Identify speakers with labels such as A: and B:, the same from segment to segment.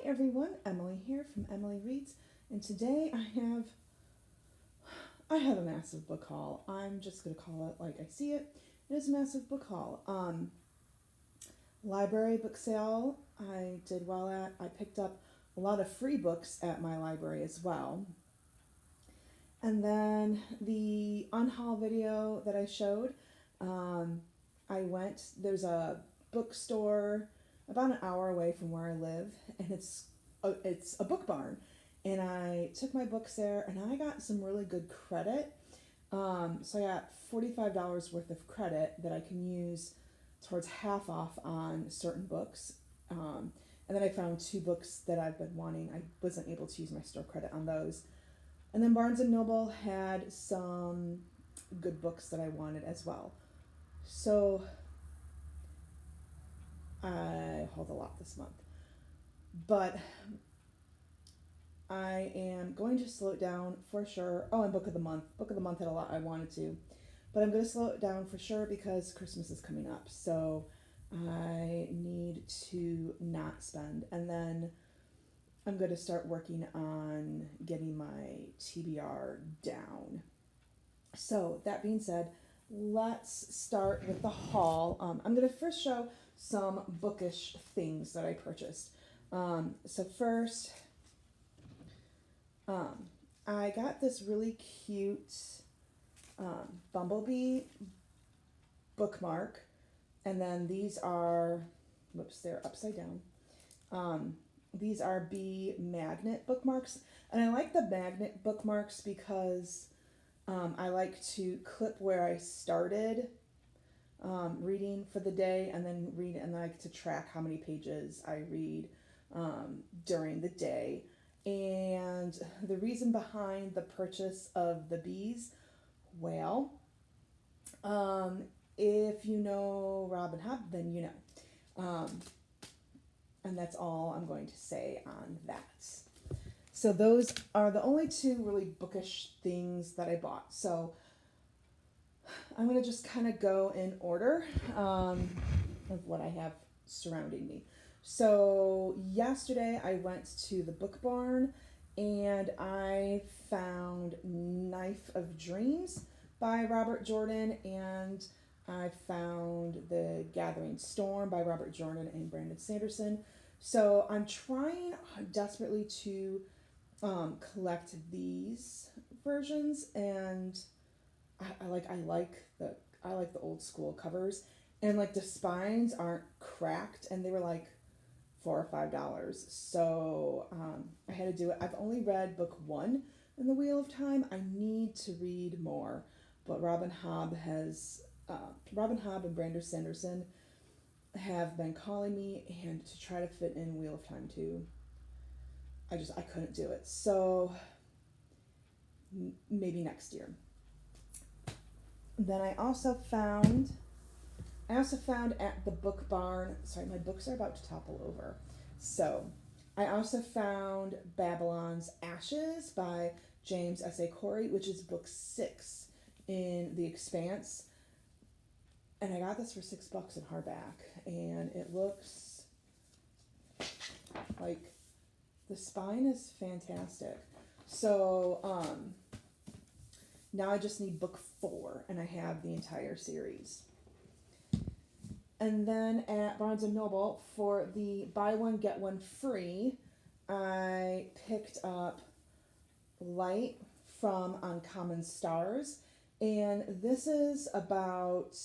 A: everyone, Emily here from Emily Reads, and today I have a massive book haul. I'm just gonna call it like I see it. It is a massive book haul. Library book sale I did well at. I picked up a lot of free books at my library as well. And then the unhaul video that I showed, there's a bookstore about an hour away from where I live, and it's a book barn. And I took my books there, and I got some really good credit. So I got $45 worth of credit that I can use towards half off on certain books. And then I found two books that I've been wanting. I wasn't able to use my store credit on those. And then Barnes and Noble had some good books that I wanted as well. So I hauled a lot this month. But I am going to slow it down for sure. Oh, and Book of the Month. Book of the Month had a lot I wanted to. But I'm going to slow it down for sure because Christmas is coming up. So I need to not spend. And then I'm going to start working on getting my TBR down. So that being said, let's start with the haul. I'm going to first show some bookish things that I purchased. So first, I got this really cute bumblebee bookmark, and then these are, whoops, they're upside down. These are bee magnet bookmarks, and I like the magnet bookmarks because I like to clip where I started reading for the day, and then read, and I like to track how many pages I read during the day. And the reason behind the purchase of the bees, well, if you know Robin Hobb, then you know. And that's all I'm going to say on that. So those are the only two really bookish things that I bought. So I'm going to just kind of go in order of what I have surrounding me. So yesterday I went to the book barn and I found Knife of Dreams by Robert Jordan, and I found The Gathering Storm by Robert Jordan and Brandon Sanderson. So I'm trying desperately to collect these versions, and I like the old school covers, and like the spines aren't cracked, and they were like $4 or $5. So I had to do it. I've only read book 1 in the Wheel of Time. I need to read more, but Robin Hobb and Brandon Sanderson have been calling me, and to try to fit in Wheel of Time too, I couldn't do it. So maybe next year. Then I also found at the book barn, sorry, my books are about to topple over. So I also found Babylon's Ashes by James S.A. Corey, which is book 6 in The Expanse. And I got this for $6 in hardback, and it looks like the spine is fantastic. So now I just need book 4, and I have the entire series. And then at Barnes and Noble, for the buy one get one free, I picked up Light from Uncommon Stars, and this is about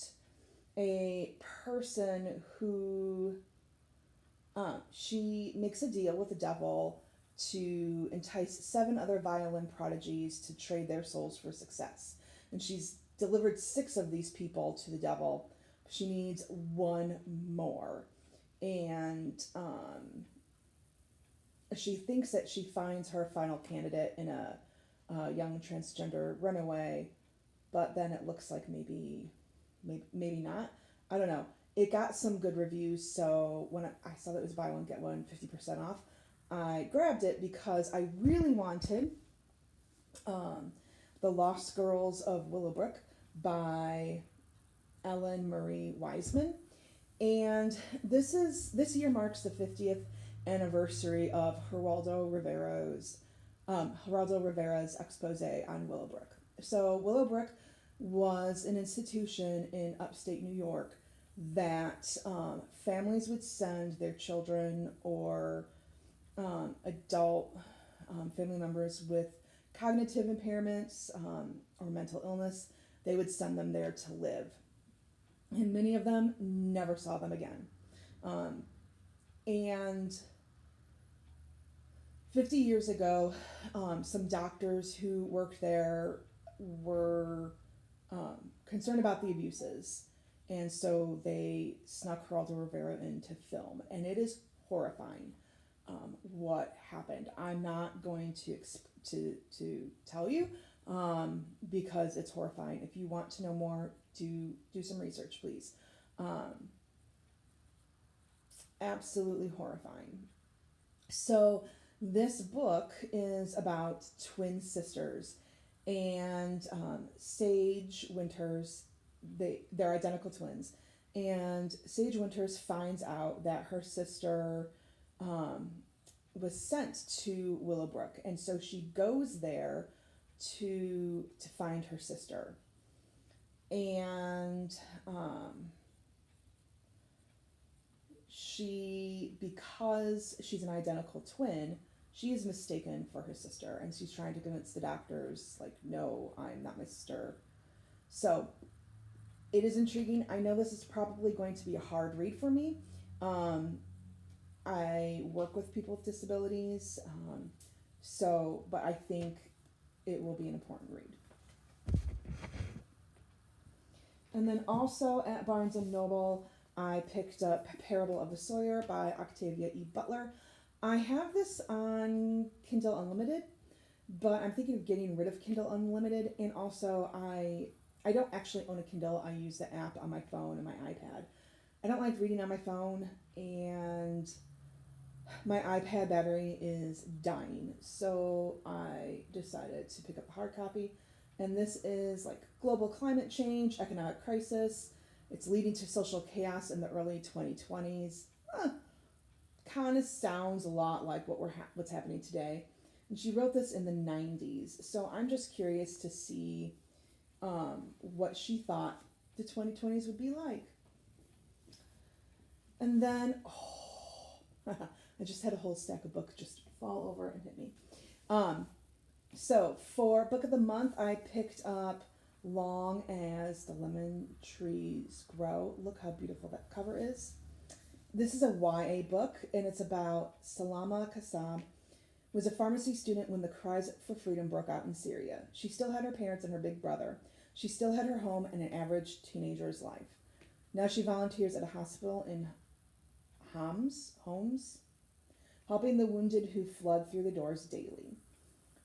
A: a person who she makes a deal with the devil to entice 7 other violin prodigies to trade their souls for success. And she's delivered 6 of these people to the devil. She needs 1 more. And she thinks that she finds her final candidate in a young transgender runaway, but then it looks like maybe not. I don't know. It got some good reviews, so when I saw that it was buy one, get one, 50% off, I grabbed it because I really wanted The Lost Girls of Willowbrook by Ellen Marie Wiseman. And this year marks the 50th anniversary of Geraldo Rivera's expose on Willowbrook. So Willowbrook was an institution in upstate New York that families would send their children or adult family members with cognitive impairments or mental illness. They would send them there to live. And many of them never saw them again. And 50 years ago, some doctors who worked there were concerned about the abuses. And so they snuck Geraldo Rivera into film. And it is horrifying what happened. I'm not going to tell you because it's horrifying. If you want to know more, do some research, please. Absolutely horrifying. So this book is about twin sisters, and Sage Winters. They're identical twins, and Sage Winters finds out that her sister was sent to Willowbrook, and so she goes there to find her sister. And because she's an identical twin, she is mistaken for her sister, and she's trying to convince the doctors, like, no, I'm not my sister. So it is intriguing. I know this is probably going to be a hard read for me. I work with people with disabilities, but I think it will be an important read. And then also at Barnes & Noble, I picked up Parable of the Sawyer by Octavia E. Butler. I have this on Kindle Unlimited, but I'm thinking of getting rid of Kindle Unlimited, and also I don't actually own a Kindle. I use the app on my phone and my iPad. I don't like reading on my phone, and my iPad battery is dying, so I decided to pick up a hard copy. And this is like global climate change, economic crisis. It's leading to social chaos in the early 2020s. Kind of sounds a lot like what's happening today. And she wrote this in the 90s, so I'm just curious to see what she thought the 2020s would be like. And then, I just had a whole stack of books just fall over and hit me. So for book of the month, I picked up Long as the Lemon Trees Grow. Look how beautiful that cover is. This is a YA book, and it's about Salama Kassab, was a pharmacy student when the cries for freedom broke out in Syria. She still had her parents and her big brother. She still had her home and an average teenager's life. Now she volunteers at a hospital in Homs, helping the wounded who flood through the doors daily.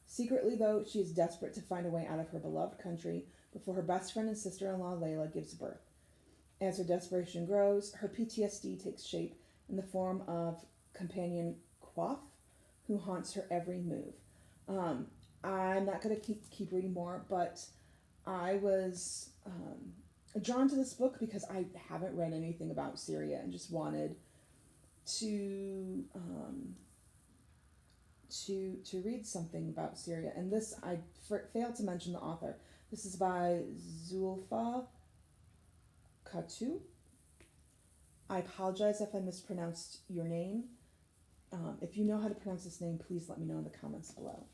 A: Secretly, though, she is desperate to find a way out of her beloved country before her best friend and sister-in-law Layla gives birth. As her desperation grows, her PTSD takes shape in the form of companion Quaff, who haunts her every move. I'm not going to keep reading more, but I was drawn to this book because I haven't read anything about Syria and just wanted to read something about Syria. And this, I failed to mention the author. This is by Zulfa Katu. I apologize if I mispronounced your name. If you know how to pronounce this name, please let me know in the comments below.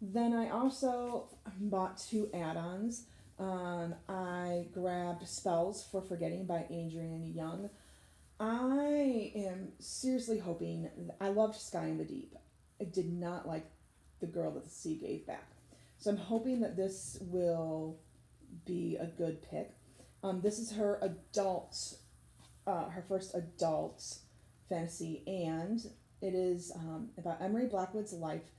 A: Then I also bought 2 add-ons. I grabbed Spells for Forgetting by Adrienne Young. I am seriously hoping, I loved Sky in the Deep. I did not like The Girl That the Sea Gave Back. So I'm hoping that this will be a good pick. This is her first adult fantasy, and it is about Emery Blackwood's life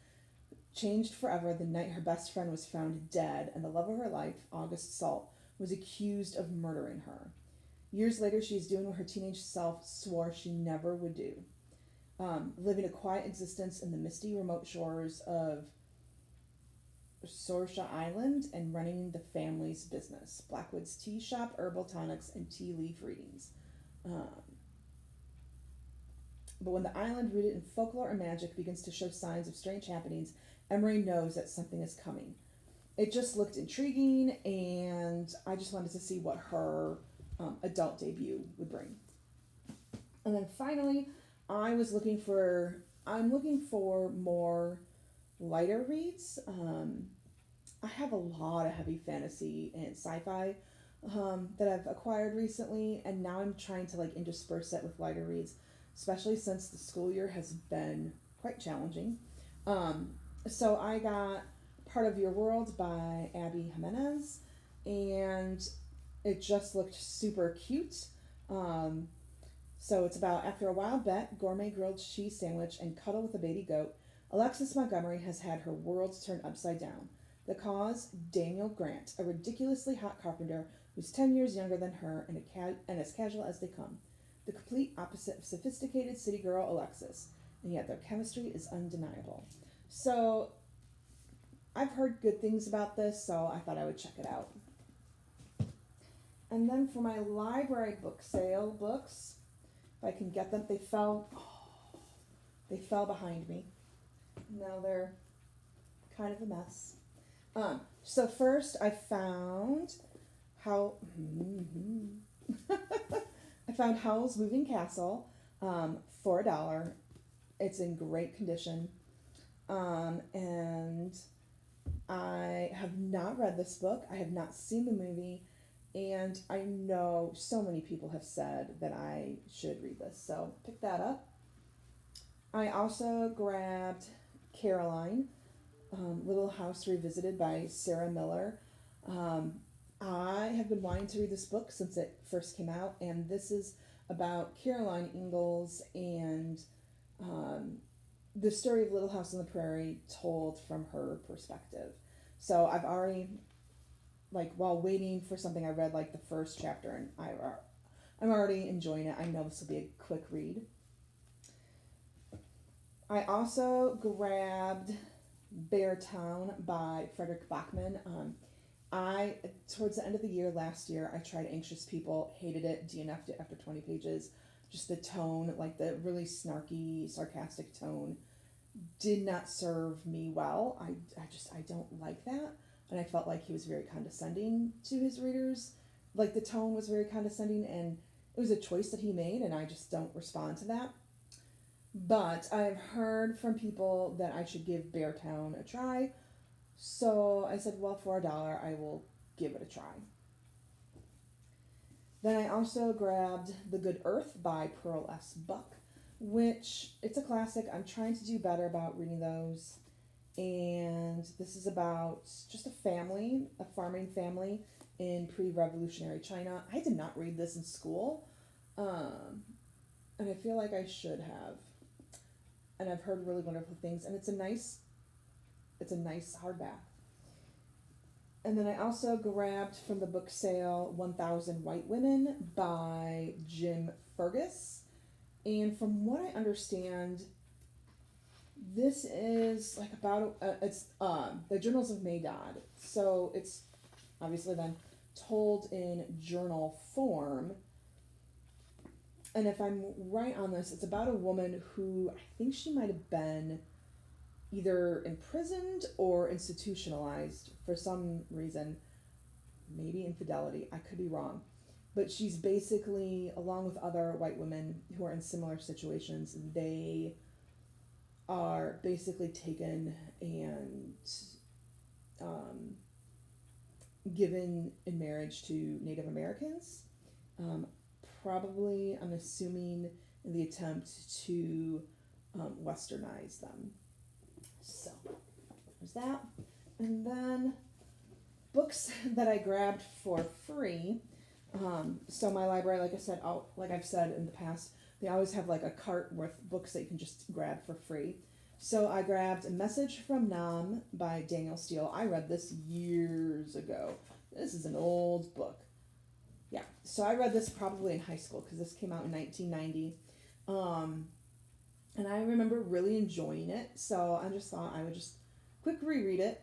A: changed forever the night her best friend was found dead, and the love of her life, August Salt, was accused of murdering her. Years later, she is doing what her teenage self swore she never would do. Living a quiet existence in the misty, remote shores of Sorsha Island and running the family's business. Blackwood's tea shop, herbal tonics, and tea leaf readings. But when the island, rooted in folklore and magic, begins to show signs of strange happenings, Emery knows that something is coming. It just looked intriguing, and I just wanted to see what her adult debut would bring. And then finally, I'm looking for more lighter reads. I have a lot of heavy fantasy and sci-fi that I've acquired recently, and now I'm trying to like intersperse it with lighter reads, especially since the school year has been quite challenging. So I got Part of Your World by Abby Jimenez, and it just looked super cute. So it's about, after a wild bet, gourmet grilled cheese sandwich, and cuddle with a baby goat, Alexis Montgomery has had her world turned upside down. The cause, Daniel Grant, a ridiculously hot carpenter who's 10 years younger than her and as casual as they come. The complete opposite of sophisticated city girl Alexis, and yet their chemistry is undeniable. So I've heard good things about this, so I thought I would check it out. And then for my library book sale books, if I can get them, they fell behind me. Now they're kind of a mess. So first I found I found Howl's Moving Castle for $1. It's in great condition. And I have not read this book. I have not seen the movie. And I know so many people have said that I should read this. So pick that up. I also grabbed Caroline, Little House Revisited by Sarah Miller. I have been wanting to read this book since it first came out, and this is about Caroline Ingalls and the story of Little House on the Prairie told from her perspective. So I've already, while waiting for something, I read the first chapter, and I'm already enjoying it. I know this will be a quick read. I also grabbed Beartown by Frederick Bachmann. Towards the end of the year last year, I tried Anxious People, hated it, DNF'd it after 20 pages. Just the tone, the really snarky, sarcastic tone, did not serve me well. I don't like that. And I felt like he was very condescending to his readers. The tone was very condescending, and it was a choice that he made, and I just don't respond to that. But I've heard from people that I should give Beartown a try. So I said, well, for $1, I will give it a try. Then I also grabbed The Good Earth by Pearl S. Buck, which, it's a classic. I'm trying to do better about reading those. And this is about just a farming family in pre-revolutionary China. I did not read this in school, and I feel like I should have. And I've heard really wonderful things, and it's a nice hardback. And then I also grabbed from the book sale 1,000 White Women by Jim Fergus. And from what I understand, this is about it's the Journals of Maydad. So it's obviously then told in journal form. And if I'm right on this, it's about a woman who, I think she might have been either imprisoned or institutionalized for some reason, maybe infidelity, I could be wrong. But she's basically, along with other white women who are in similar situations, they are basically taken and given in marriage to Native Americans. Probably, I'm assuming, in the attempt to westernize them. So, there's that. And then books that I grabbed for free. So my library, like I've said in the past, they always have a cart worth books that you can just grab for free. So I grabbed A Message from Nam by Daniel Steele. I read this years ago. This is an old book. Yeah, so I read this probably in high school because this came out in 1990. And I remember really enjoying it, so I just thought I would just quick reread it.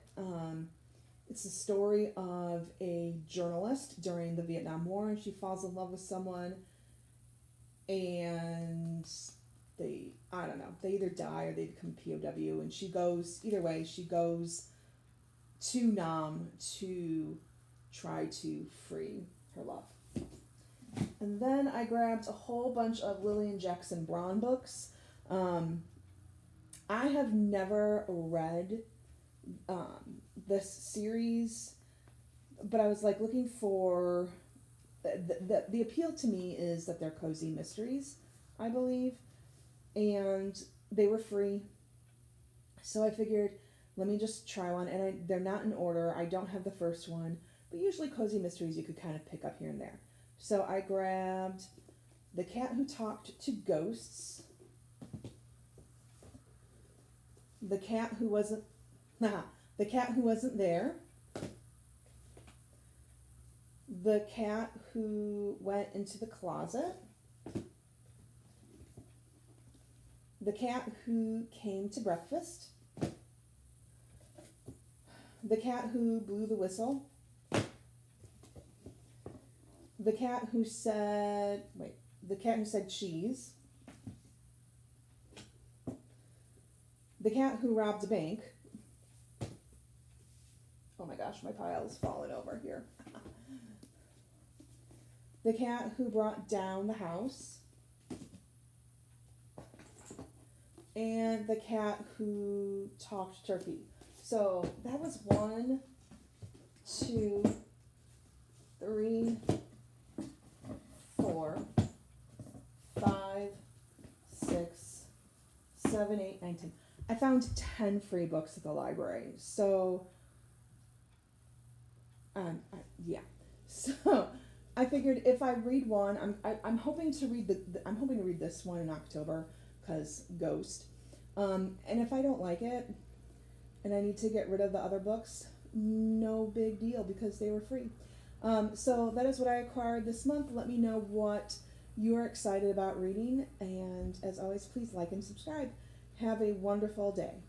A: It's the story of a journalist during the Vietnam War, and she falls in love with someone, and I don't know, they either die or they become POW, and she goes, either way, she goes to Nam to try to free her love. And then I grabbed a whole bunch of Lillian Jackson Browne books. I have never read this series, but I was like looking for the appeal to me is that they're cozy mysteries, I believe, and they were free. So I figured, let me just try one, and they're not in order. I don't have the first one, but usually cozy mysteries you could kind of pick up here and there. So I grabbed The Cat Who Talked to Ghosts, The Cat Who Wasn't, The Cat Who Wasn't There, The Cat Who Went into the Closet, The Cat Who Came to Breakfast, The Cat Who Blew the Whistle, The Cat Who Said, The Cat Who Said Cheese, The Cat Who Robbed a Bank. Oh my gosh, my pile is falling over here. The Cat Who Brought Down the House, and The Cat Who Talked Turkey. So that was 1, 2, 3, 4, 5, 6, 7, 8, 9, 10. I found 10 free books at the library. So, yeah. So I figured if I read one, I'm hoping to read I'm hoping to read this one in October, because Ghost. And if I don't like it, and I need to get rid of the other books, no big deal, because they were free. So that is what I acquired this month. Let me know what you are excited about reading, and as always, please like and subscribe. Have a wonderful day.